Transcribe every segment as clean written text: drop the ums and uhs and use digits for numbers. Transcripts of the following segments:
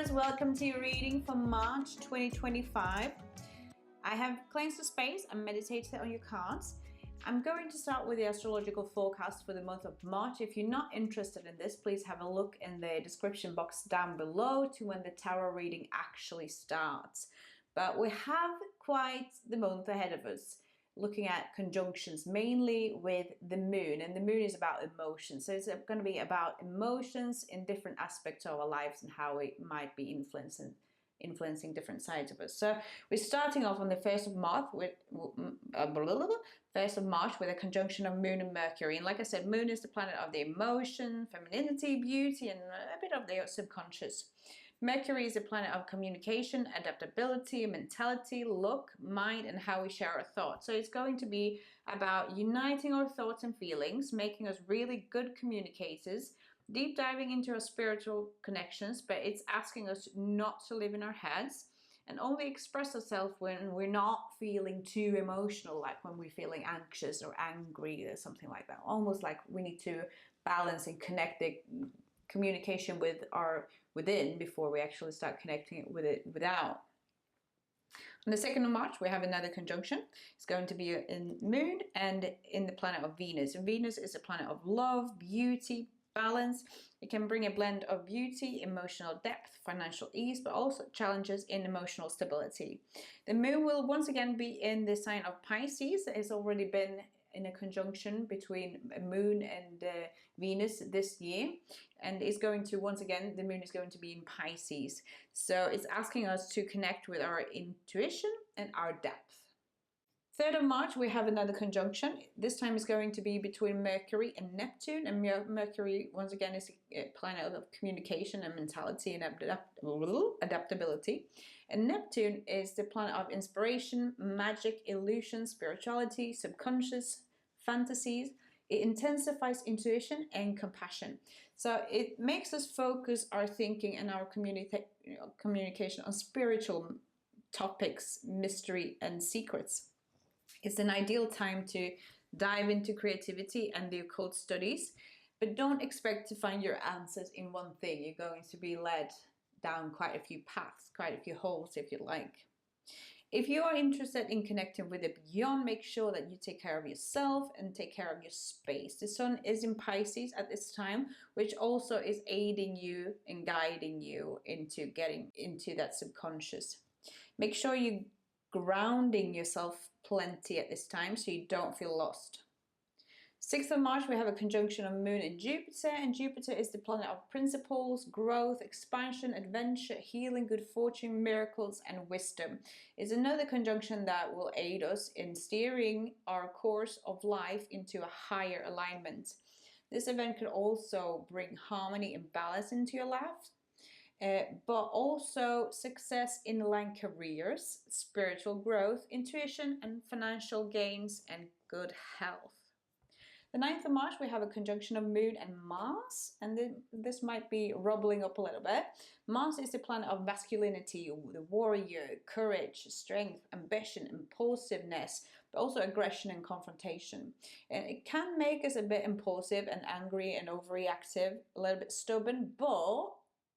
Taurus, welcome to your reading for March 2025. I have cleansed the space and meditated on your cards. I'm going to start with the astrological forecast for the month of March. If you're not interested in this, please have a look in the description box down below to when the tarot reading actually starts. But we have quite the month ahead of us, looking at conjunctions mainly with the moon, and the moon is about emotions. So it's going to be about emotions in different aspects of our lives and how it might be influencing different sides of us. So we're starting off on the 1st of March with a conjunction of Moon and Mercury. And like I said, Moon is the planet of the emotion, femininity, beauty, and a bit of the subconscious. Mercury is the planet of communication, adaptability, mentality, look, mind, and how we share our thoughts. So it's going to be about uniting our thoughts and feelings, making us really good communicators, deep diving into our spiritual connections, but it's asking us not to live in our heads and only express ourselves when we're not feeling too emotional, like when we're feeling anxious or angry or something like that. Almost like we need to balance and connect the communication with our within before we actually start connecting it with it without. On the 2nd of March, we have another conjunction. It's going to be in Moon and in the planet of Venus. And Venus is a planet of love, beauty, balance. It can bring a blend of beauty, emotional depth, financial ease, but also challenges in emotional stability. The Moon will once again be in the sign of Pisces. It has already been in a conjunction between Moon and Venus this year, and it's going to, once again, the Moon is going to be in Pisces. So it's asking us to connect with our intuition and our depth. 3rd of March, we have another conjunction. This time is going to be between Mercury and Neptune. And Mercury, once again, is a planet of communication and mentality and adaptability. And Neptune is the planet of inspiration, magic, illusion, spirituality, subconscious, fantasies. It intensifies intuition and compassion. So it makes us focus our thinking and our communication on spiritual topics, mystery, and secrets. It's an ideal time to dive into creativity and the occult studies, but don't expect to find your answers in one thing. You're going to be led down quite a few paths, quite a few holes if you like. If you are interested in connecting with the beyond, make sure that you take care of yourself and take care of your space. The sun is in Pisces at this time, which also is aiding you and guiding you into getting into that subconscious. Make sure you grounding yourself plenty at this time so you don't feel lost. 6th of March, we have a conjunction of Moon and Jupiter is the planet of principles, growth, expansion, adventure, healing, good fortune, miracles, and wisdom. It's another conjunction that will aid us in steering our course of life into a higher alignment. This event could also bring harmony and balance into your life, but also success in line careers, spiritual growth, intuition, and financial gains, and good health. The 9th of March, we have a conjunction of Moon and Mars, and this might be rubbling up a little bit. Mars is the planet of masculinity, the warrior, courage, strength, ambition, impulsiveness, but also aggression and confrontation. And it can make us a bit impulsive and angry and overreactive, a little bit stubborn, but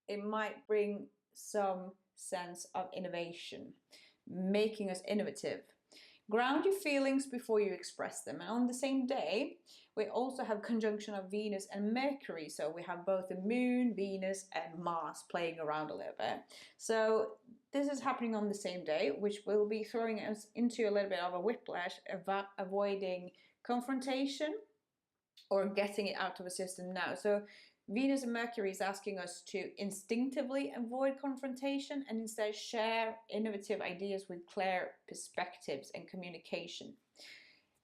it might bring some sense of innovation, making us innovative. Ground your feelings before you express them. And on the same day, we also have conjunction of Venus and Mercury. So we have both the Moon, Venus, and Mars playing around a little bit. So this is happening on the same day, which will be throwing us into a little bit of a whiplash, avoiding confrontation or getting it out of the system now. So Venus and Mercury is asking us to instinctively avoid confrontation and instead share innovative ideas with clear perspectives and communication.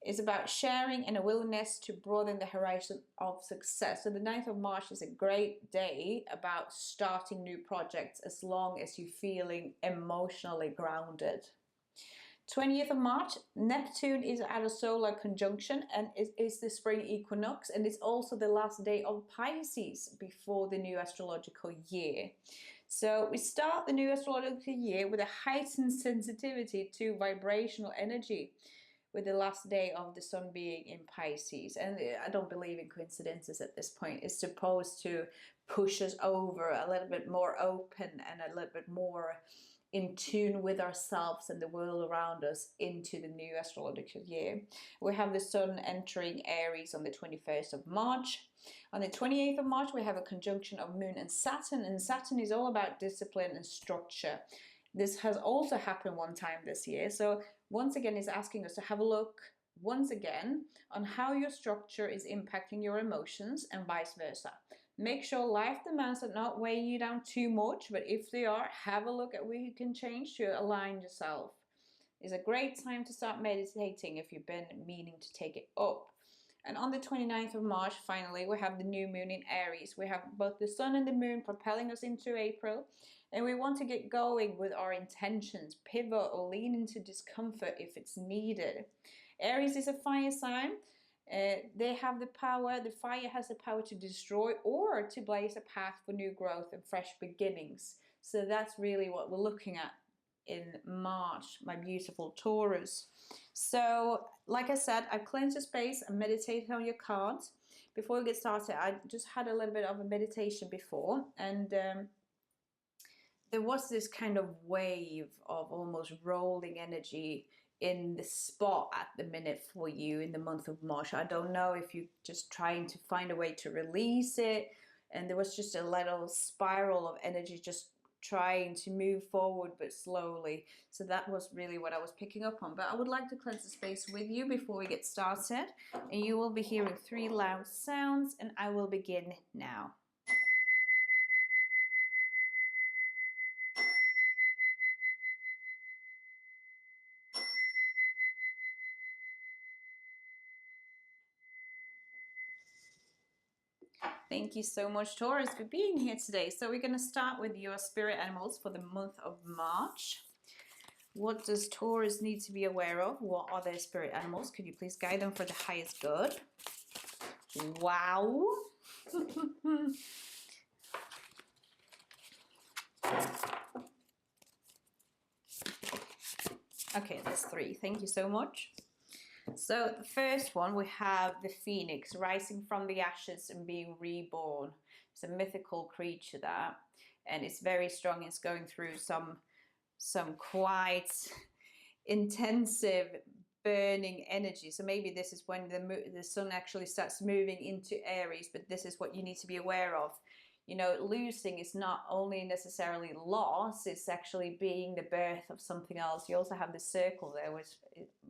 It's about sharing and a willingness to broaden the horizon of success. So the 9th of March is a great day about starting new projects as long as you're feeling emotionally grounded. 20th of March, Neptune is at a solar conjunction and is the spring equinox, and it's also the last day of Pisces before the new astrological year. So we start the new astrological year with a heightened sensitivity to vibrational energy, with the last day of the sun being in Pisces. And I don't believe in coincidences at this point. It's supposed to push us over, a little bit more open and a little bit more in tune with ourselves and the world around us into the new astrological year. We have the Sun entering Aries on the 21st of March. On the 28th of March, we have a conjunction of Moon and Saturn is all about discipline and structure. This has also happened one time this year. So once again, it's asking us to have a look once again on how your structure is impacting your emotions and vice versa. Make sure life demands are not weighing you down too much, but if they are, have a look at where you can change to align yourself. It's a great time to start meditating if you've been meaning to take it up. And on the 29th of March, finally, we have the new moon in Aries. We have both the sun and the moon propelling us into April, and we want to get going with our intentions, pivot or lean into discomfort if it's needed. Aries is a fire sign. They have the power, the fire has the power to destroy or to blaze a path for new growth and fresh beginnings. So that's really what we're looking at in March, my beautiful Taurus. So, like I said, I've cleansed your space and meditated on your cards. Before we get started, I just had a little bit of a meditation before, and there was this kind of wave of almost rolling energy in the spot at the minute for you in the month of March. I don't know if you're just trying to find a way to release it, and there was just a little spiral of energy just trying to move forward but slowly. So that was really what I was picking up on. But I would like to cleanse the space with you before we get started, and you will be hearing 3 loud sounds, and I will begin now. Thank you so much, Taurus, for being here today. So we're going to start with your spirit animals for the month of March. What does Taurus need to be aware of? What are their spirit animals? Could you please guide them for the highest good? Wow. Okay, that's 3. Thank you so much. So the first one, we have the phoenix rising from the ashes and being reborn. It's a mythical creature that, and it's very strong. It's going through some quite intensive burning energy. So maybe this is when the sun actually starts moving into Aries, but this is what you need to be aware of. You know, losing is not only necessarily loss, it's actually being the birth of something else. You also have the circle there, which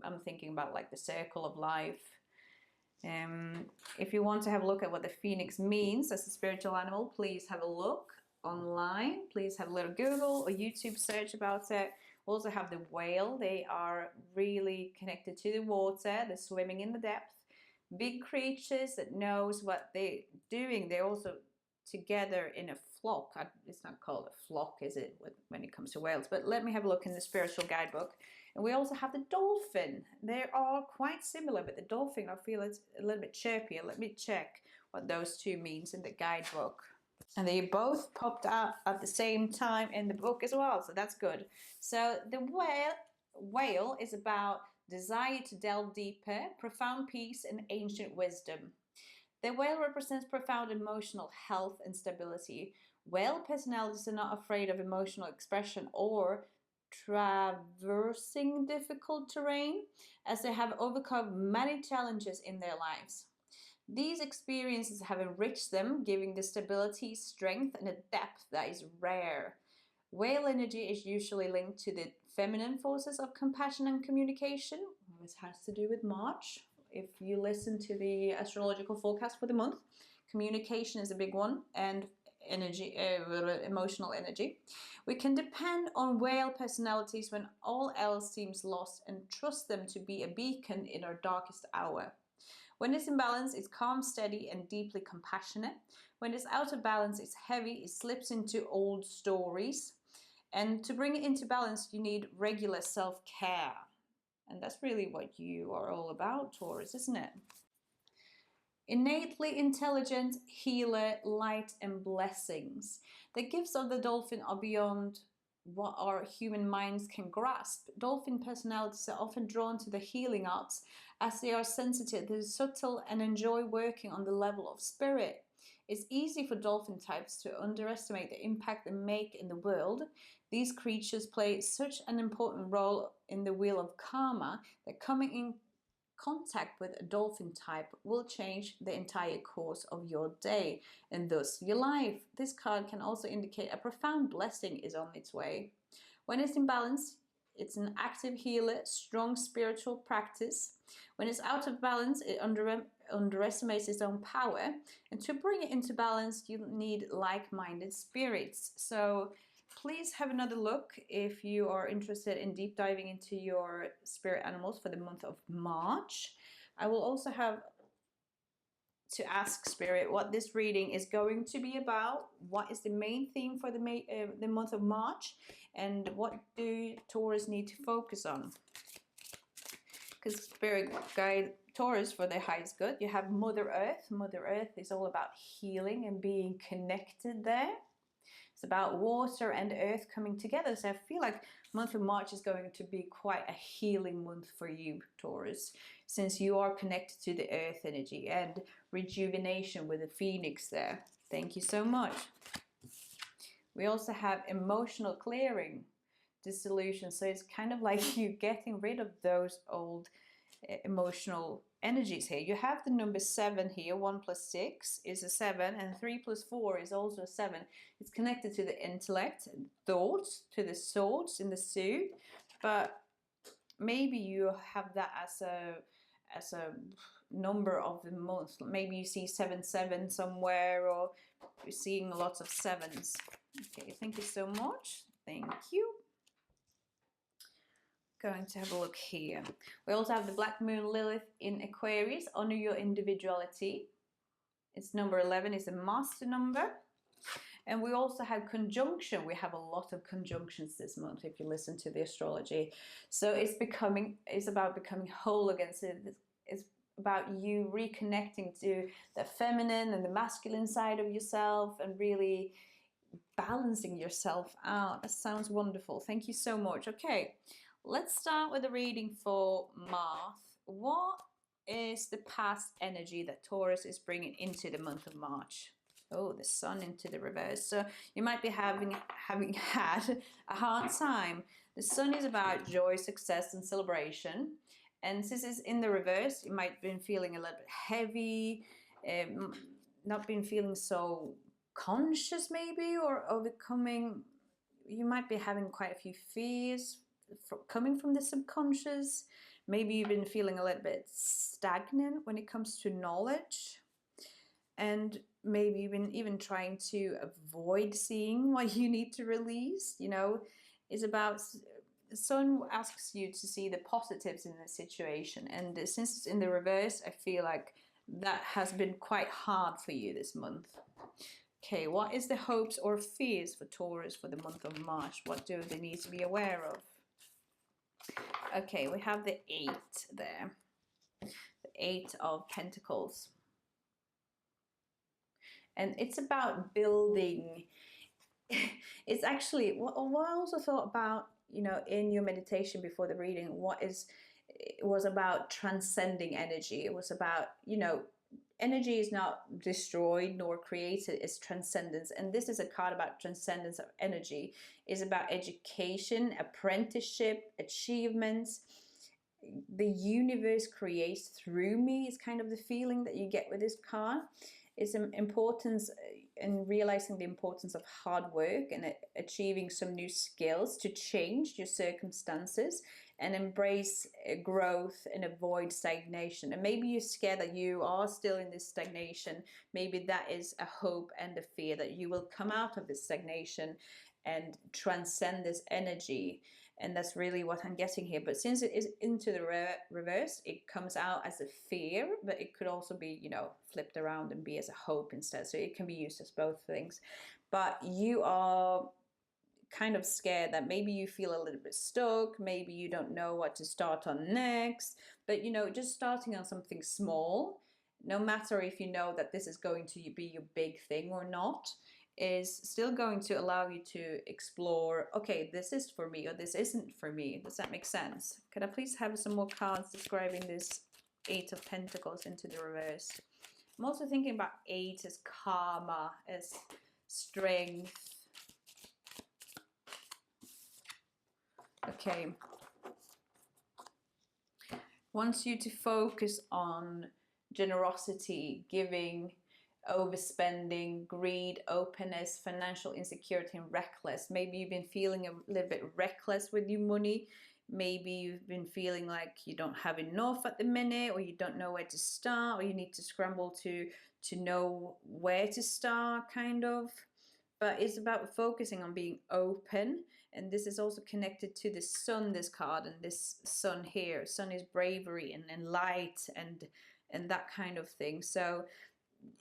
I'm thinking about like the circle of life. If you want to have a look at what the phoenix means as a spiritual animal, please have a look online. Please have a little Google or YouTube search about it. We also have the whale. They are really connected to the water. They're swimming in the depth. Big creatures that knows what they're doing. They're also together in a flock. It's not called a flock, is it, when it comes to whales? But let me have a look in the spiritual guidebook. And we also have the dolphin. They are quite similar, but the dolphin, I feel it's a little bit chirpier. Let me check what those two means in the guidebook. And they both popped out at the same time in the book as well, so that's good. So the whale is about desire to delve deeper, profound peace, and ancient wisdom. The whale represents profound emotional health and stability. Whale personalities are not afraid of emotional expression or traversing difficult terrain, as they have overcome many challenges in their lives. These experiences have enriched them, giving the stability, strength, and a depth that is rare. Whale energy is usually linked to the feminine forces of compassion and communication. This has to do with March. If you listen to the astrological forecast for the month, communication is a big one, and energy, emotional energy. We can depend on whale personalities when all else seems lost and trust them to be a beacon in our darkest hour. When it's in balance, it's calm, steady, and deeply compassionate. When it's out of balance, it's heavy, it slips into old stories. And to bring it into balance, you need regular self-care. And that's really what you are all about, Taurus, isn't it? Innately intelligent, healer, light, and blessings. The gifts of the dolphin are beyond what our human minds can grasp. Dolphin personalities are often drawn to the healing arts as they are sensitive, they're subtle, and enjoy working on the level of spirit. It's easy for dolphin types to underestimate the impact they make in the world. These creatures play such an important role in the wheel of karma that coming in contact with a dolphin type will change the entire course of your day and thus your life. This card can also indicate a profound blessing is on its way. When it's in balance, it's an active healer, strong spiritual practice. When it's out of balance, it underestimates its own power. And to bring it into balance, you need like-minded spirits. So please have another look if you are interested in deep diving into your spirit animals for the month of March. I will also have to ask Spirit what this reading is going to be about. What is the main theme for the month of March? And what do Taurus need to focus on? Because Spirit guide Taurus for their highest good. You have Mother Earth. Mother Earth is all about healing and being connected there. It's about water and earth coming together. So I feel like month of March is going to be quite a healing month for you, Taurus, since you are connected to the earth energy and rejuvenation with the phoenix there. Thank you so much. We also have emotional clearing, dissolution. So it's kind of like you getting rid of those old emotional energies here. You have the number 7 here. 1 plus 6 is a 7, and 3 plus 4 is also a 7. It's connected to the intellect, thoughts, to the thoughts in the suit. But maybe you have that as a number of the month. Maybe you see 7 somewhere, or you're seeing lots of 7s. Okay, thank you so much. Thank you. Going to have a look here. We also have the Black Moon Lilith in Aquarius. Honor your individuality. It's number 11. It's a master number. And we also have conjunction. We have a lot of conjunctions this month if you listen to the astrology. So it's about becoming whole again. So it's about you reconnecting to the feminine and the masculine side of yourself and really balancing yourself out. That sounds wonderful. Thank you so much. Okay. Let's start with a reading for March. What is the past energy that Taurus is bringing into the month of March? Oh, the sun into the reverse. So you might be having had a hard time. The sun is about joy, success, and celebration. And since it's in the reverse, you might have been feeling a little bit heavy, not been feeling so conscious maybe, or overcoming. You might be having quite a few fears coming from the subconscious. Maybe you've been feeling a little bit stagnant when it comes to knowledge, and maybe you've been even trying to avoid seeing what you need to release. You know, it's about, the sun asks you to see the positives in the situation, and since it's in the reverse, I feel like that has been quite hard for you this month. Okay, what is the hopes or fears for Taurus for the month of March? What do they need to be aware of? Okay, we have the 8 there. The 8 of Pentacles. And it's about building. It's actually, what I also thought about, you know, in your meditation before the reading, it was about transcending energy. It was about, you know, energy is not destroyed nor created, it's transcendence. And this is a card about transcendence of energy. It's about education, apprenticeship, achievements. The universe creates through me is kind of the feeling that you get with this card. It's an importance in realizing the importance of hard work and achieving some new skills to change your circumstances and embrace growth and avoid stagnation. And maybe you're scared that you are still in this stagnation. Maybe that is a hope and a fear that you will come out of this stagnation and transcend this energy. And that's really what I'm getting here. But since it is into the reverse, it comes out as a fear, but it could also be, you know, flipped around and be as a hope instead. So it can be used as both things. But you are kind of scared that maybe you feel a little bit stuck, maybe you don't know what to start on next, but you know, just starting on something small, no matter if you know that this is going to be your big thing or not, is still going to allow you to explore, okay, this is for me or this isn't for me. Does that make sense? Could I please have some more cards describing this 8 of Pentacles into the reverse? I'm also thinking about 8 as karma, as strength. Okay. Wants you to focus on generosity, giving, overspending, greed, openness, financial insecurity, and reckless. Maybe you've been feeling a little bit reckless with your money. Maybe you've been feeling like you don't have enough at the minute, or you don't know where to start, or you need to scramble to know where to start, kind of. But it's about focusing on being open. And this is also connected to the sun, this card, and this sun here. Sun is bravery and light and that kind of thing. So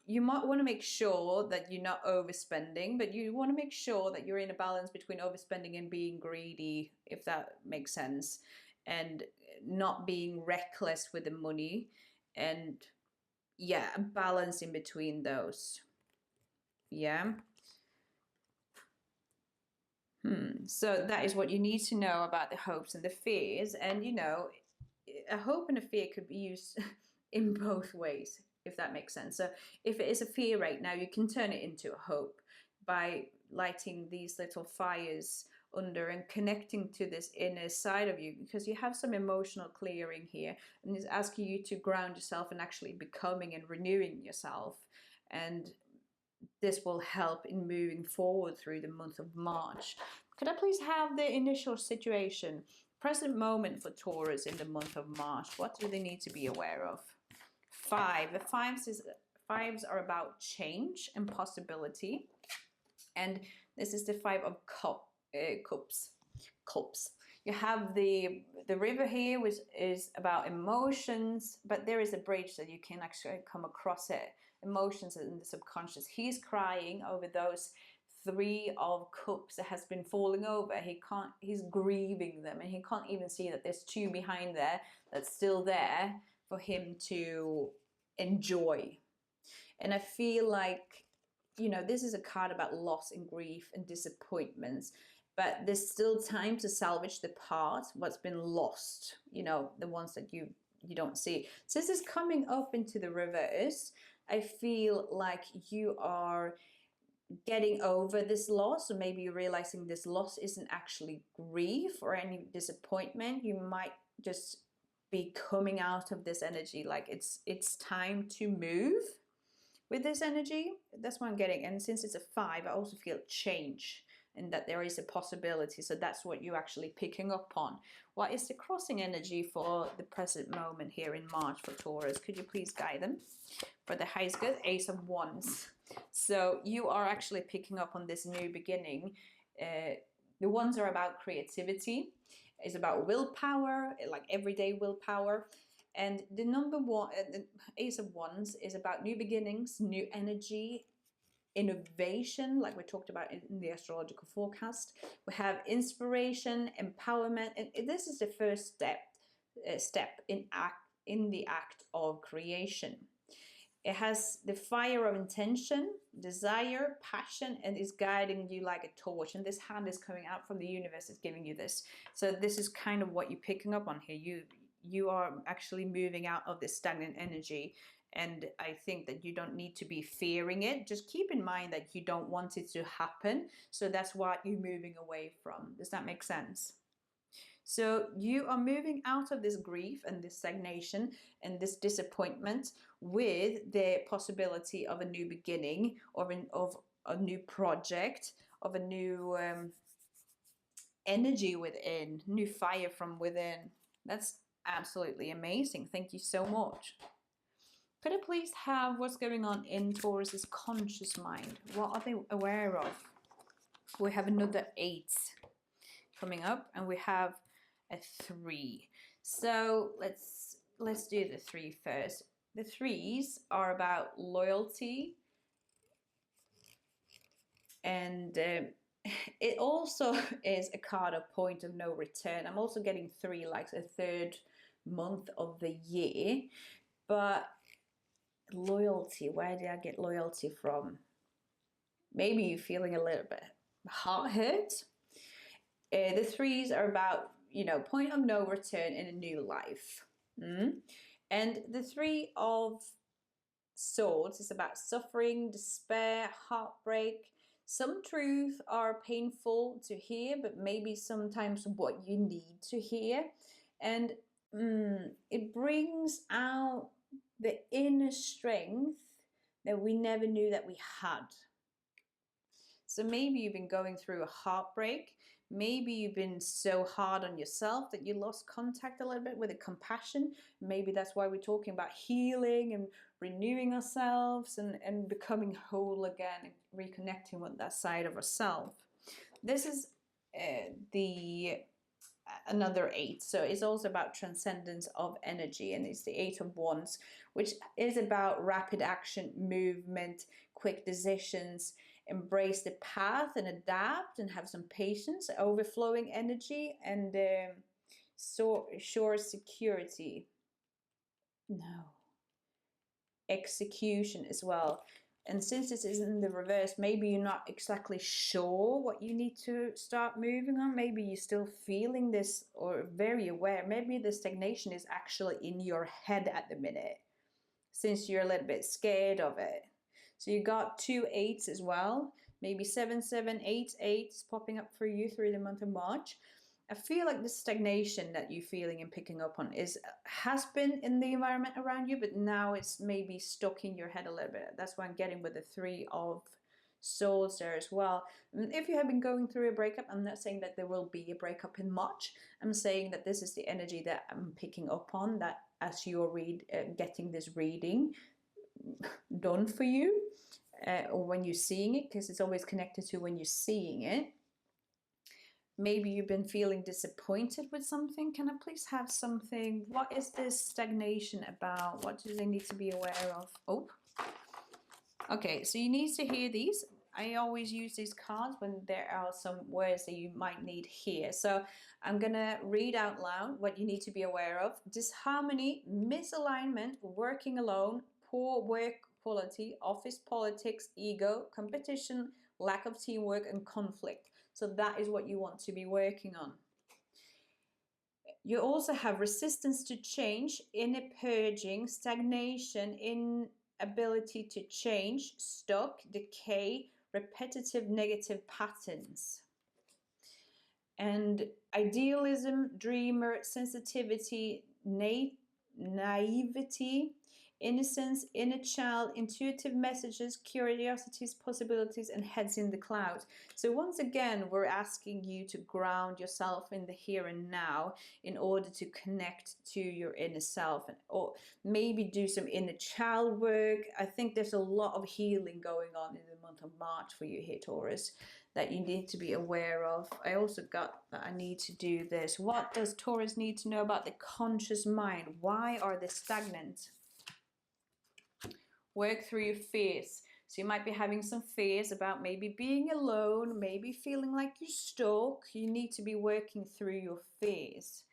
you might want to make sure that you're not overspending, but you want to make sure that you're in a balance between overspending and being greedy, if that makes sense, and not being reckless with the money. And yeah, a balance in between those. Yeah. So that is what you need to know about the hopes and the fears. And you know, a hope and a fear could be used in both ways, if that makes sense. So if it is a fear right now, you can turn it into a hope by lighting these little fires under and connecting to this inner side of you, because you have some emotional clearing here, and it's asking you to ground yourself and actually becoming and renewing yourself. And this will help in moving forward through the month of March. Could I please have the initial situation, present moment for Taurus in the month of March? What do they need to be aware of? 5. The fives are about change and possibility. And this is the 5 of cups. You have the river here, which is about emotions, but there is a bridge that you can actually come across it. Emotions in the subconscious. He's crying over those 3 of cups that has been falling over. He's grieving them, and he can't even see that there's 2 behind there that's still there for him to enjoy. And I feel like, you know, this is a card about loss and grief and disappointments, but there's still time to salvage the part what's been lost, you know, the ones that you don't see. So this is coming up into the reverse. I feel like you are getting over this loss, or maybe you're realizing this loss isn't actually grief or any disappointment. You might just be coming out of this energy, like it's time to move with this energy. That's what I'm getting. And since it's a 5, I also feel change, and that there is a possibility. So that's what you're actually picking up on. What is the crossing energy for the present moment here in March for Taurus? Could you please guide them? For the highest good, Ace of Wands. So you are actually picking up on this new beginning. The ones are about creativity. It's about willpower, like everyday willpower. And the number 1, the Ace of Wands, is about new beginnings, new energy, innovation, like we talked about in the astrological forecast. We have inspiration, empowerment, and this is the first step in the act of creation. It has the fire of intention, desire, passion, and is guiding you like a torch. And this hand is coming out from the universe, is giving you this. So this is kind of what you're picking up on here. You are actually moving out of this stagnant energy. And I think that you don't need to be fearing it. Just keep in mind that you don't want it to happen. So that's what you're moving away from. Does that make sense? So you are moving out of this grief and this stagnation and this disappointment with the possibility of a new beginning, of a new project, of a new energy within, new fire from within. That's absolutely amazing. Thank you so much. Could I please have what's going on in Taurus's conscious mind? What are they aware of? We have another 8 coming up, and we have a 3. So let's do the 3 first. The 3s are about loyalty, and it also is a card of point of no return. I'm also getting 3, like a 3rd month of the year, but loyalty, where did I get loyalty from? Maybe you're feeling a little bit heart hurt. The 3s are about, you know, point of no return in a new life. And the 3 of Swords is about suffering, despair, heartbreak. Some truths are painful to hear, but maybe sometimes what you need to hear. And it brings out the inner strength that we never knew that we had. So maybe you've been going through a heartbreak. Maybe you've been so hard on yourself that you lost contact a little bit with the compassion. Maybe that's why we're talking about healing and renewing ourselves and becoming whole again and reconnecting with that side of ourselves. This is another 8. So it's also about transcendence of energy, and it's the 8 of Wands, which is about rapid action, movement, quick decisions, embrace the path and adapt and have some patience, overflowing energy, and sure security. No. Execution as well. And since this is in the reverse, maybe you're not exactly sure what you need to start moving on. Maybe you're still feeling this or very aware. Maybe the stagnation is actually in your head at the minute, since you're a little bit scared of it. So you got 2 8s as well. Maybe 7 7 8 8 is popping up for you through the month of March. I feel like the stagnation that you're feeling and picking up on has been in the environment around you, but now it's maybe stuck in your head a little bit. That's why I'm getting with the 3 of Swords there as well. And if you have been going through a breakup, I'm not saying that there will be a breakup in March. I'm saying that this is the energy that I'm picking up on, that as you're getting this reading done for you, or when you're seeing it, because it's always connected to when you're seeing it. Maybe you've been feeling disappointed with something. Can I please have something? What is this stagnation about? What do they need to be aware of? Oh, okay, so you need to hear these. I always use these cards when there are some words that you might need here. So I'm gonna read out loud what you need to be aware of. Disharmony, misalignment, working alone, poor work quality, office politics, ego, competition, lack of teamwork, and conflict. So that is what you want to be working on. You also have resistance to change, inner purging, stagnation, inability to change, stuck, decay, repetitive negative patterns. And idealism, dreamer, sensitivity, naivety, innocence, inner child, intuitive messages, curiosities, possibilities, and heads in the clouds. So once again, we're asking you to ground yourself in the here and now in order to connect to your inner self, or maybe do some inner child work. I think there's a lot of healing going on in the month of March for you here, Taurus, that you need to be aware of. I also got that I need to do this. What does Taurus need to know about the conscious mind? Why are they stagnant? Work through your fears. So you might be having some fears about maybe being alone, maybe feeling like you're stuck. You need to be working through your fears.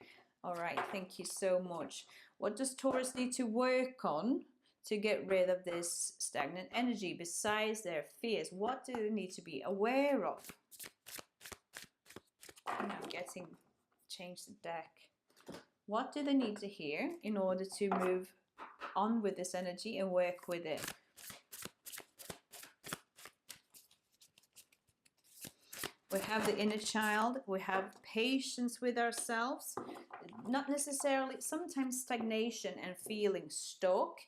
All right, thank you so much. What does Taurus need to work on to get rid of this stagnant energy besides their fears? What do they need to be aware of? I'm change the deck. What do they need to hear in order to move on with this energy and work with it? We have the inner child, we have patience with ourselves, not necessarily, sometimes stagnation and feeling stuck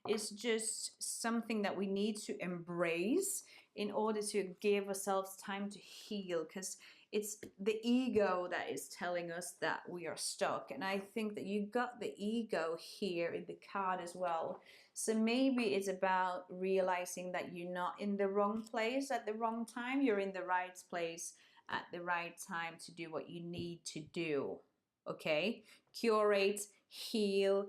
is just something that we need to embrace in order to give ourselves time to heal, because it's the ego that is telling us that we are stuck. And I think that you got the ego here in the card as well. So maybe it's about realizing that you're not in the wrong place at the wrong time. You're in the right place at the right time to do what you need to do. Okay? Curate, heal,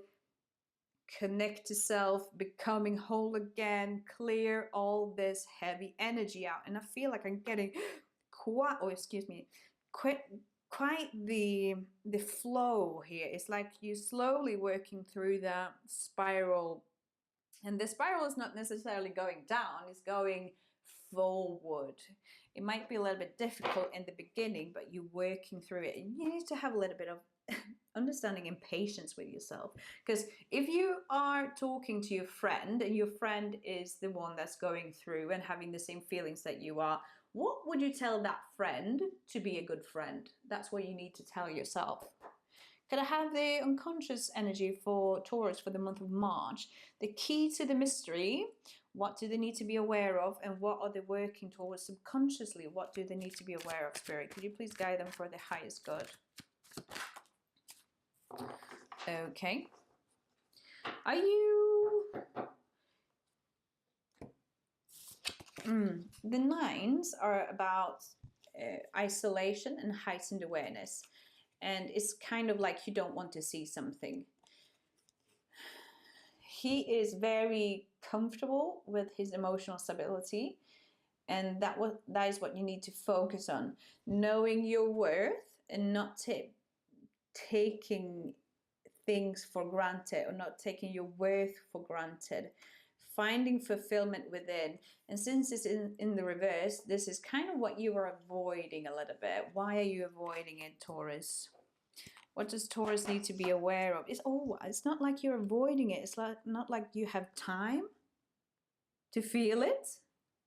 connect to self, becoming whole again, clear all this heavy energy out. And I feel like I'm getting quite the flow here. It's like you're slowly working through that spiral, and the spiral is not necessarily going down, it's going forward. It might be a little bit difficult in the beginning, but you're working through it, and you need to have a little bit understanding and patience with yourself. Because if you are talking to your friend and your friend is the one that's going through and having the same feelings that you are, what would you tell that friend to be a good friend? That's what you need to tell yourself. Can I have the unconscious energy for Taurus for the month of March? The key to the mystery, what do they need to be aware of, and what are they working towards subconsciously? What do they need to be aware of, Spirit? Could you please guide them for the highest good? Okay. Are you... The nines are about isolation and heightened awareness. And it's kind of like you don't want to see something. He is very comfortable with his emotional stability, and that is what you need to focus on. Knowing your worth and not taking things for granted, or not taking your worth for granted. Finding fulfillment within. And since it's in the reverse, this is kind of what you are avoiding a little bit. Why are you avoiding it, Taurus? What does Taurus need to be aware of? It's not like you're avoiding it. It's not like you have time to feel it.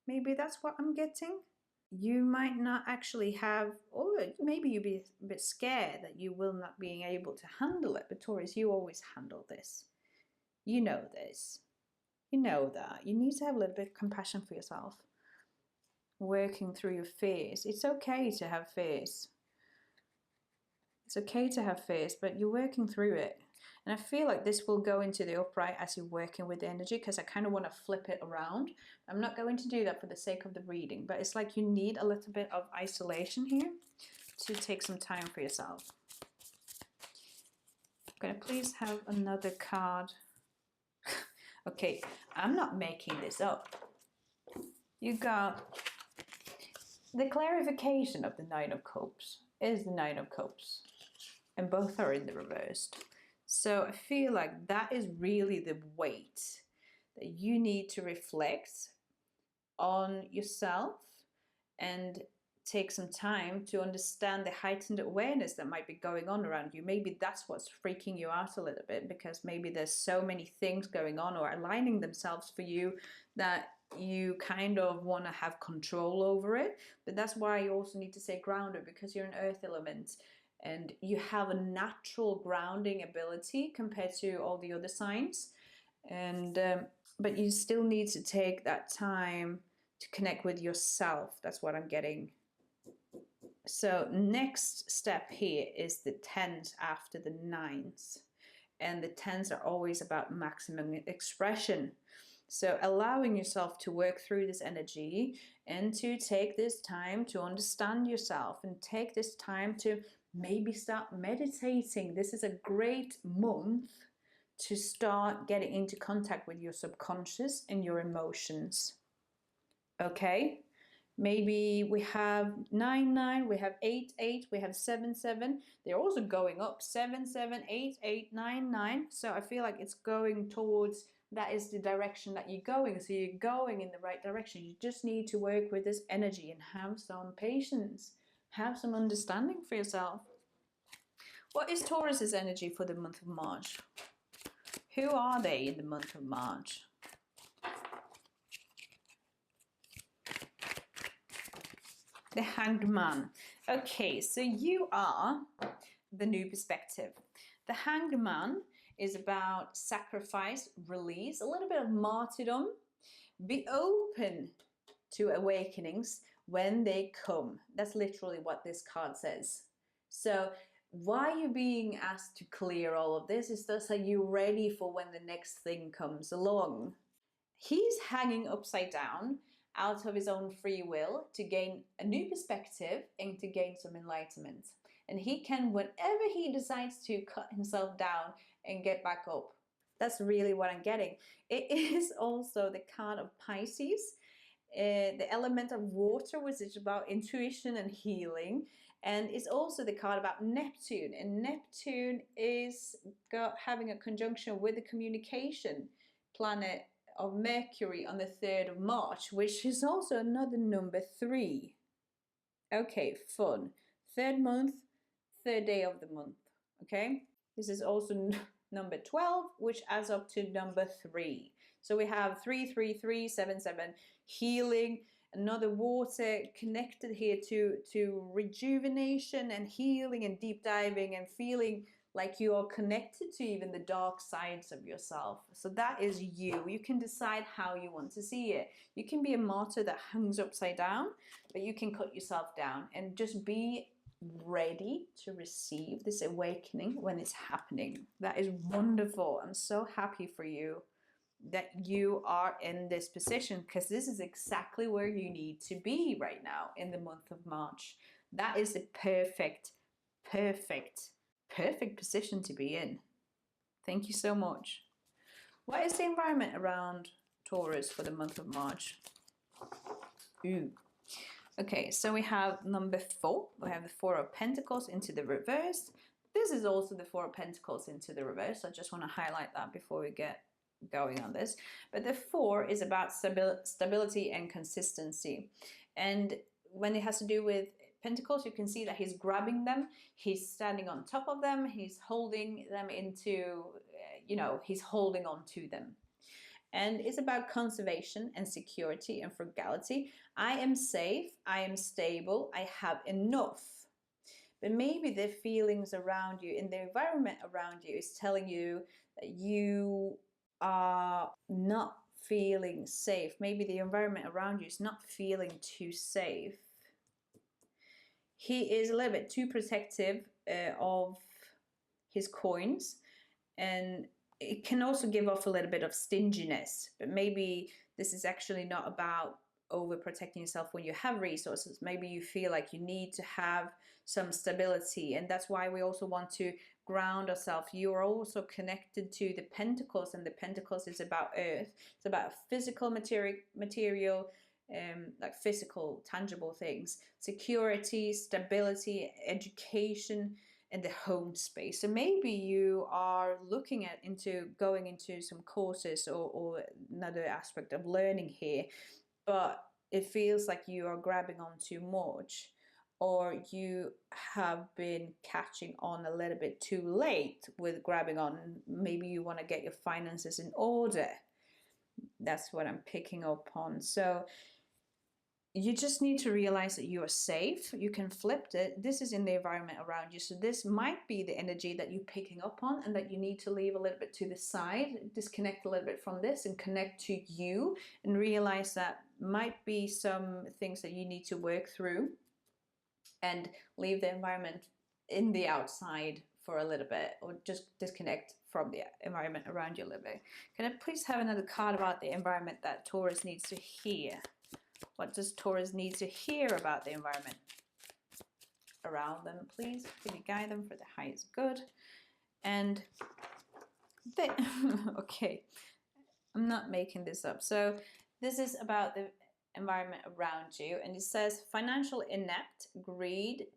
Maybe that's what I'm getting. You might not actually have, or maybe you'll be a bit scared that you will not be able to handle it. But Taurus, you always handle this. You know this. You know that. You need to have a little bit of compassion for yourself. Working through your fears. It's okay to have fears. It's okay to have fears, but you're working through it. And I feel like this will go into the upright as you're working with the energy, because I kind of want to flip it around. I'm not going to do that for the sake of the reading, but it's like you need a little bit of isolation here to take some time for yourself. I'm going to please have another card. Okay, I'm not making this up. You got the clarification of the Nine of Cups is the Nine of Cups, and both are in the reversed. So I feel like that is really the weight that you need to reflect on yourself and take some time to understand the heightened awareness that might be going on around you. Maybe that's what's freaking you out a little bit, because maybe there's so many things going on or aligning themselves for you that you kind of want to have control over it. But that's why you also need to stay grounded, because you're an earth element and you have a natural grounding ability compared to all the other signs. And but you still need to take that time to connect with yourself. That's what I'm getting. So next step here is the 10s after the 9s. And the 10s are always about maximum expression. So allowing yourself to work through this energy and to take this time to understand yourself and take this time to maybe start meditating. This is a great month to start getting into contact with your subconscious and your emotions. Okay? Maybe we have 9-9, we have 8-8, we have 7-7. They're also going up 7-7, 8-8, 9-9. So I feel like it's going towards, that is the direction that you're going. So you're going in the right direction. You just need to work with this energy and have some patience. Have some understanding for yourself. What is Taurus's energy for the month of March? Who are they in the month of March? The Hanged Man. Okay, so you are the new perspective. The Hanged Man is about sacrifice, release, a little bit of martyrdom. Be open to awakenings when they come. That's literally what this card says. So why you're being asked to clear all of this is just that you're ready for when the next thing comes along. He's hanging upside down out of his own free will to gain a new perspective and to gain some enlightenment. And he can, whenever he decides to cut himself down and get back up. That's really what I'm getting. It is also the card of Pisces, the element of water, which is about intuition and healing. And it's also the card about Neptune. And Neptune is having a conjunction with the communication planet of Mercury on the 3rd of March, which is also another number 3. Okay, fun. 3rd month, 3rd day of the month. Okay, This is also number 12, which adds up to number 3. So we have 3, 3, 3, 7, 7, healing, another water connected here to rejuvenation and healing and deep diving and feeling like you are connected to even the dark sides of yourself. So that is you. You can decide how you want to see it. You can be a martyr that hangs upside down, but you can cut yourself down and just be ready to receive this awakening when it's happening. That is wonderful. I'm so happy for you that you are in this position, because this is exactly where you need to be right now in the month of March. That is the perfect position to be in. Thank you so much. What is the environment around Taurus for the month of March? Ooh. Okay, so we have number 4. We have the 4 of Pentacles into the reverse. This is also the 4 of Pentacles into the reverse. I just want to highlight that before we get going on this. But the 4 is about stability and consistency. And when it has to do with Pentacles, you can see that he's grabbing them, he's standing on top of them, he's holding them into, he's holding on to them. And it's about conservation and security and frugality. I am safe, I am stable, I have enough. But maybe the feelings around you and the environment around you is telling you that you are not feeling safe. Maybe the environment around you is not feeling too safe. He is a little bit too protective of his coins, and it can also give off a little bit of stinginess. But maybe this is actually not about overprotecting yourself when you have resources. Maybe you feel like you need to have some stability, and that's why we also want to ground ourselves. You are also connected to the Pentacles, and the Pentacles is about earth. It's about physical material, like physical, tangible things, security, stability, education, and the home space. So maybe you are looking at going into some courses or another aspect of learning here, but it feels like you are grabbing on too much, or you have been catching on a little bit too late with grabbing on. Maybe you want to get your finances in order. That's what I'm picking up on. So you just need to realize that you are safe. You can flip it. This is in the environment around you. So this might be the energy that you're picking up on and that you need to leave a little bit to the side, disconnect a little bit from this and connect to you, and realize that might be some things that you need to work through, and leave the environment in the outside for a little bit, or just disconnect from the environment around you a little bit. Can I please have another card about the environment that Taurus needs to hear? What does Taurus need to hear about the environment around them, please? Can you guide them for the highest good? And okay, I'm not making this up. So this is about the environment around you, and it says financial inept, greed,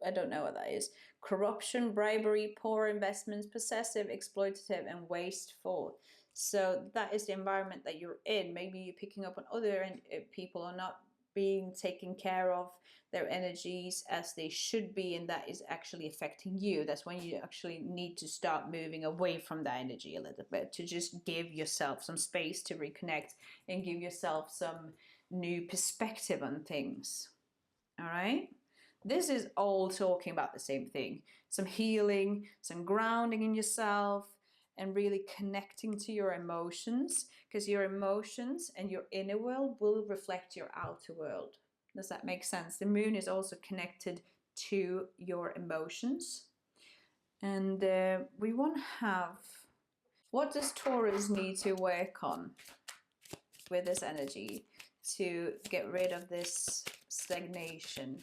I don't know what that is, corruption, bribery, poor investments, possessive, exploitative, and wasteful. So that is the environment that you're in. Maybe you're picking up on other people are not being taken care of, their energies as they should be, and that is actually affecting you. That's when you actually need to start moving away from that energy a little bit, to just give yourself some space to reconnect and give yourself some new perspective on things. All right? This is all talking about the same thing. Some healing, some grounding in yourself, and really connecting to your emotions, because your emotions and your inner world will reflect your outer world. Does that make sense? The moon is also connected to your emotions. And we want to have, what does Taurus need to work on with this energy to get rid of this stagnation?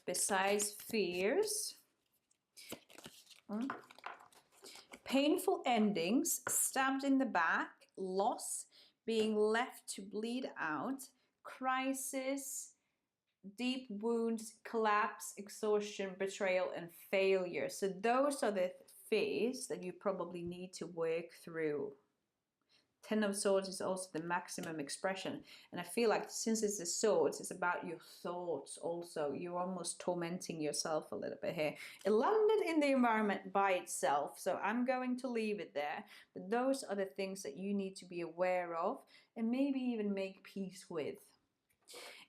Besides fears, painful endings, stabbed in the back, loss, being left to bleed out, crisis, deep wounds, collapse, exhaustion, betrayal, and failure. So those are the fears that you probably need to work through. Ten of Swords is also the maximum expression. And I feel like since it's the swords, it's about your thoughts also. You're almost tormenting yourself a little bit here. It landed in the environment by itself, so I'm going to leave it there. But those are the things that you need to be aware of and maybe even make peace with.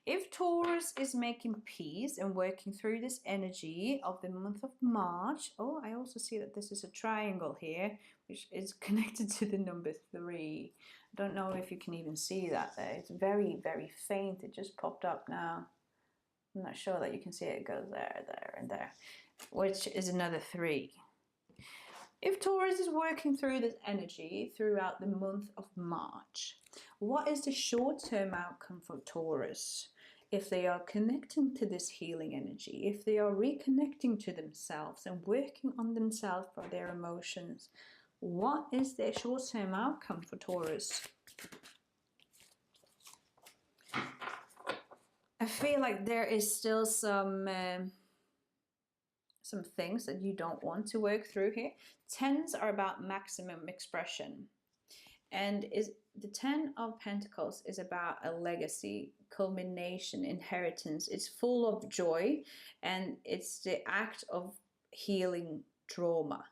If Taurus is making peace and working through this energy of the month of March, oh, I also see that this is a triangle here, which is connected to the number 3. I don't know if you can even see that there. It's very, very faint. It just popped up now. I'm not sure that you can see it. It goes there, there, and there, which is another 3. If Taurus is working through this energy throughout the month of March, what is the short-term outcome for Taurus? If they are connecting to this healing energy, if they are reconnecting to themselves and working on themselves for their emotions, what is their short-term outcome for Taurus? I feel like there is still some things that you don't want to work through here. Tens are about maximum expression. And the 10 of Pentacles is about a legacy, culmination, inheritance. It's full of joy, and it's the act of healing trauma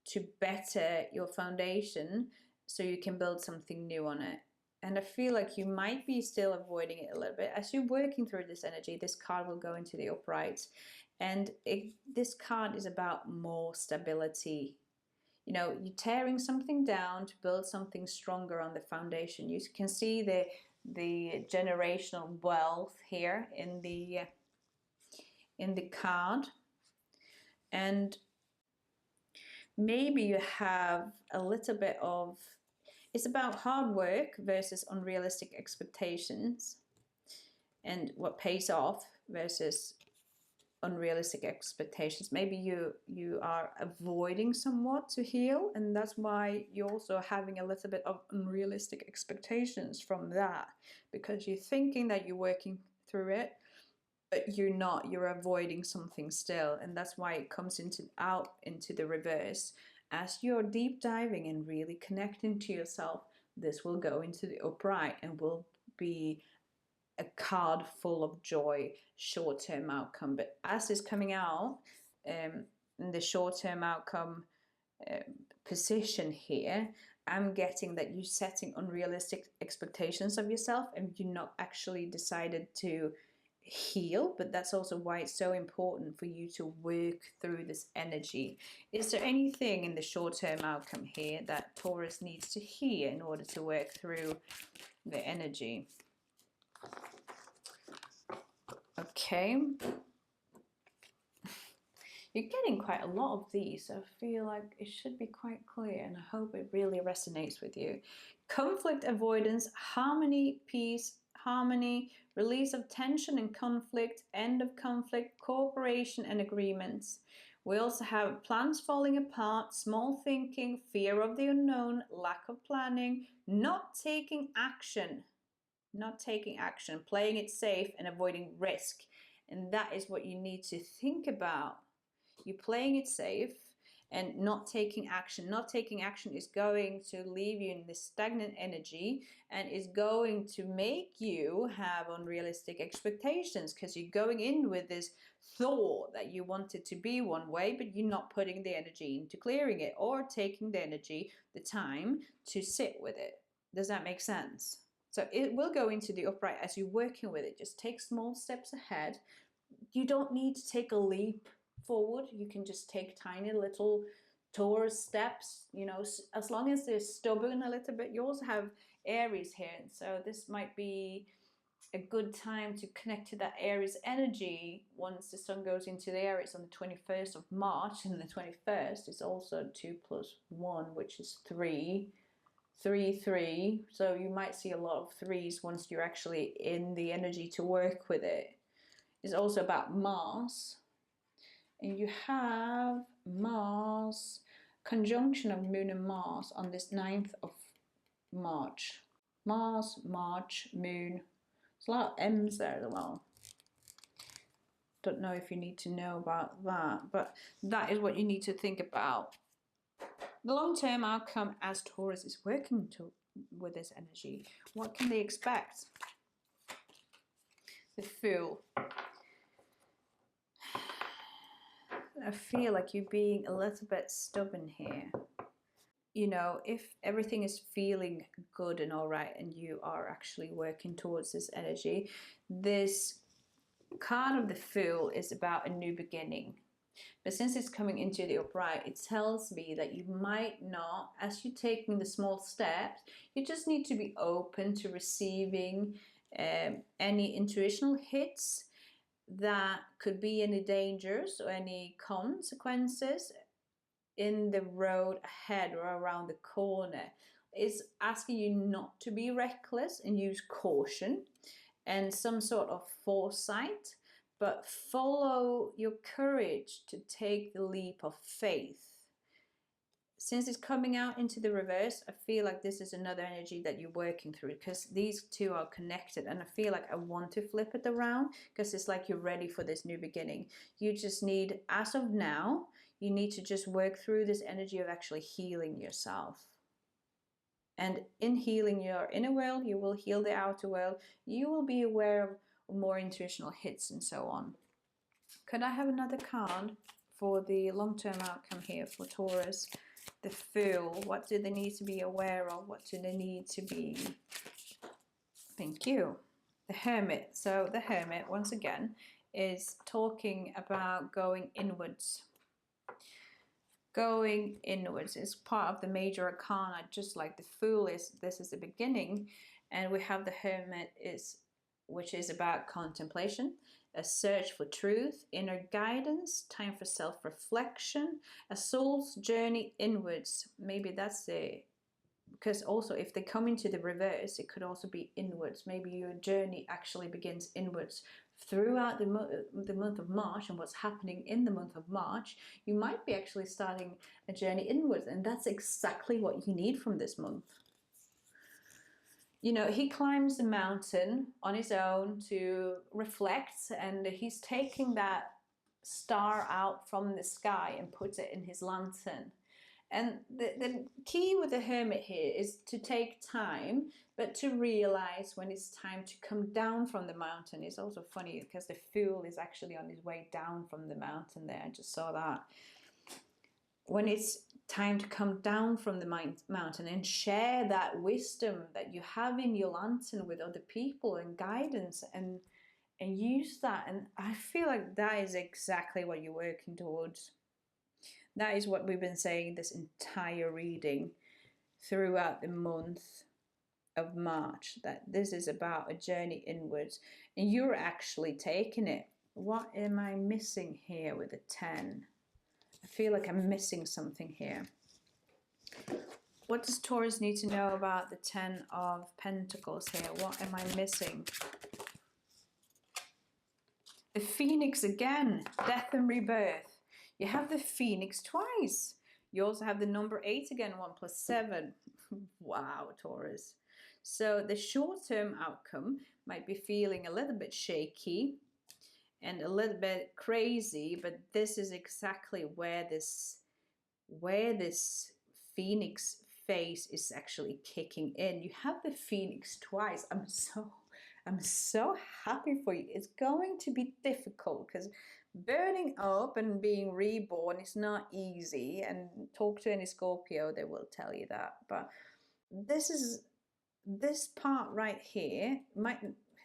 to better your foundation so you can build something new on it. And I feel like you might be still avoiding it a little bit. As you're working through this energy, this card will go into the upright. And this card is about more stability. You know, you're tearing something down to build something stronger on the foundation. You can see the generational wealth here in the card. And maybe you have a little bit of, it's about hard work versus unrealistic expectations, and what pays off versus unrealistic expectations. Maybe you are avoiding somewhat to heal, and that's why you're also having a little bit of unrealistic expectations from that, because you're thinking that you're working through it, but you're not. You're avoiding something still, and that's why it comes out into the reverse. As you're deep diving and really connecting to yourself, this will go into the upright and will be a card full of joy, short-term outcome. But as is coming out in the short-term outcome position here, I'm getting that you're setting unrealistic expectations of yourself and you're not actually decided to heal. But that's also why it's so important for you to work through this energy. Is there anything in the short-term outcome here that Taurus needs to hear in order to work through the energy? Okay, you're getting quite a lot of these, so I feel like it should be quite clear, and I hope it really resonates with you. Conflict avoidance, harmony, peace, harmony, release of tension and conflict, end of conflict, cooperation and agreements. We also have plans falling apart, small thinking, fear of the unknown, lack of planning, not taking action, playing it safe and avoiding risk. And that is what you need to think about. You're playing it safe and not taking action. Not taking action is going to leave you in this stagnant energy and is going to make you have unrealistic expectations, because you're going in with this thought that you want it to be one way, but you're not putting the energy into clearing it or taking the energy, the time to sit with it. Does that make sense? So it will go into the upright as you're working with it. Just take small steps ahead. You don't need to take a leap forward. You can just take tiny little Taurus steps, you know, as long as they're stubborn a little bit. You also have Aries here, so this might be a good time to connect to that Aries energy once the sun goes into the Aries on the 21st of March, and the 21st is also 2 + 1, which is 3. 3, 3. So you might see a lot of 3s once you're actually in the energy to work with it. It's also about Mars. And you have Mars, conjunction of Moon and Mars on this 9th of March. Mars, March, Moon. There's a lot of M's there as well. Don't know if you need to know about that, but that is what you need to think about. The long-term outcome as Taurus is working with this energy? What can they expect? The Fool. I feel like you're being a little bit stubborn here. You know, if everything is feeling good and all right and you are actually working towards this energy, this card of the Fool is about a new beginning. But since it's coming into the upright, it tells me that you might not, as you're taking the small steps, you just need to be open to receiving any intuitional hits that could be any dangers or any consequences in the road ahead or around the corner. It's asking you not to be reckless and use caution and some sort of foresight, but follow your courage to take the leap of faith. Since it's coming out into the reverse, I feel like this is another energy that you're working through, because these two are connected, and I feel like I want to flip it around because it's like you're ready for this new beginning. You just need, as of now, you need to just work through this energy of actually healing yourself. And in healing your inner world, you will heal the outer world. You will be aware of more intuitional hits and so on. Could I have another card for the long-term outcome here for Taurus? The Fool. What do they need to be aware of? What do they need to be? Thank you. The Hermit. So the Hermit, once again, is talking about going inwards. Going inwards is part of the major arcana, just like the Fool is. This is the beginning. And we have the Hermit, which is about contemplation, a search for truth, inner guidance, time for self-reflection, a soul's journey inwards. Maybe that's because also if they come into the reverse, it could also be inwards. Maybe your journey actually begins inwards. Throughout the month of March and what's happening in the month of March, you might be actually starting a journey inwards, and that's exactly what you need from this month. You know, he climbs the mountain on his own to reflect, and he's taking that star out from the sky and puts it in his lantern. And the key with the Hermit here is to take time, but to realize when it's time to come down from the mountain. It's also funny because the Fool is actually on his way down from the mountain there. I just saw that. When it's time to come down from the mountain and share that wisdom that you have in your lantern with other people and guidance, and use that. And I feel like that is exactly what you're working towards. That is what we've been saying this entire reading throughout the month of March, that this is about a journey inwards, and you're actually taking it. What am I missing here with a 10? I feel like I'm missing something here. What does Taurus need to know about the 10 of Pentacles here? What am I missing? The Phoenix again, death and rebirth. You have the Phoenix twice. You also have the number 8 again, 1 + 7. Wow, Taurus. So the short-term outcome might be feeling a little bit shaky and a little bit crazy, but this is exactly where this Phoenix phase is actually kicking in. You have the Phoenix twice. I'm so happy for you. It's going to be difficult because burning up and being reborn is not easy, and talk to any Scorpio, they will tell you that. But this part right here,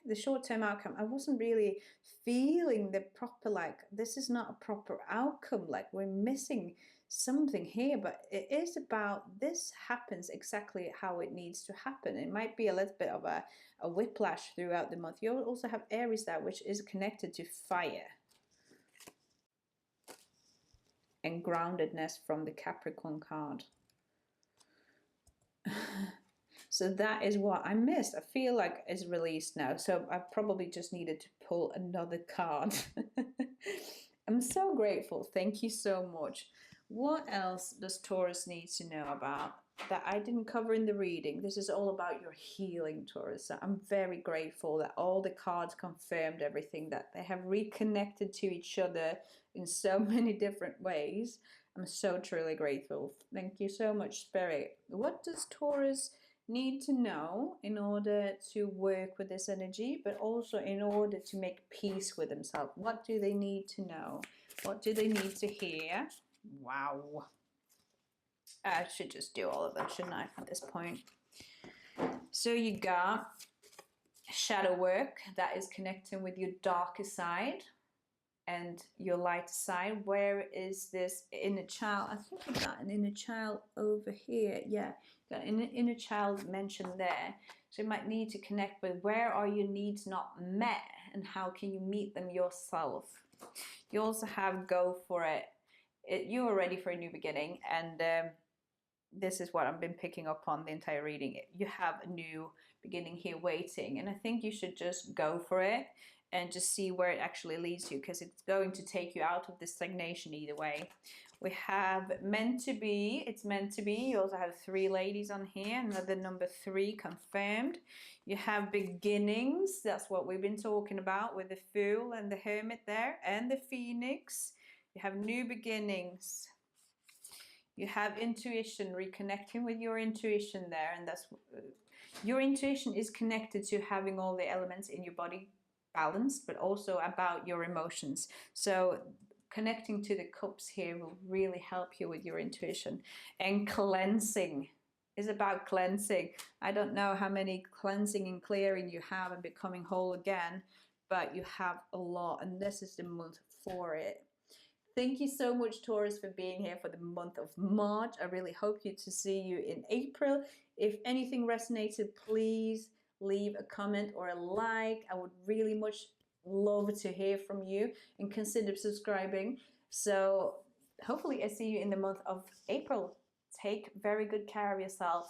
the short-term outcome, I wasn't really feeling the proper, like, this is not a proper outcome, like we're missing something here, but it is about this happens exactly how it needs to happen. It might be a little bit of a whiplash throughout the month. You'll also have Aries there, which is connected to fire and groundedness from the Capricorn card. So that is what I missed. I feel like it's released now, so I probably just needed to pull another card. I'm so grateful. Thank you so much. What else does Taurus need to know about that I didn't cover in the reading? This is all about your healing, Taurus. So I'm very grateful that all the cards confirmed everything, that they have reconnected to each other in so many different ways. I'm so truly grateful. Thank you so much, Spirit. What does Taurus need to know in order to work with this energy, but also in order to make peace with themselves? What do they need to know? What do they need to hear? Wow. I should just do all of them, shouldn't I, at this point? So you got shadow work that is connecting with your darker side and your light side. Where is this inner child? I think I got an inner child over here. Yeah, got an inner child mentioned there. So you might need to connect with where are your needs not met and how can you meet them yourself. You also have go for it. You are ready for a new beginning, and this is what I've been picking up on the entire reading. You have a new beginning here waiting, and I think you should just go for it and just see where it actually leads you, because it's going to take you out of this stagnation either way. We have meant to be. It's meant to be. You also have 3 ladies on here, another number 3 confirmed. You have beginnings. That's what we've been talking about with the Fool and the Hermit there, and the Phoenix. You have new beginnings. You have intuition, reconnecting with your intuition there, and that's your intuition is connected to having all the elements in your body balanced, but also about your emotions. So connecting to the cups here will really help you with your intuition. And cleansing is about cleansing. I don't know how many cleansing and clearing you have and becoming whole again, but you have a lot, and this is the month for it. Thank you so much, Taurus, for being here for the month of March. I really hope to see you in April. If anything resonated, please leave a comment or a like. I would really much love to hear from you, and consider subscribing. So hopefully I see you in the month of April. Take very good care of yourself.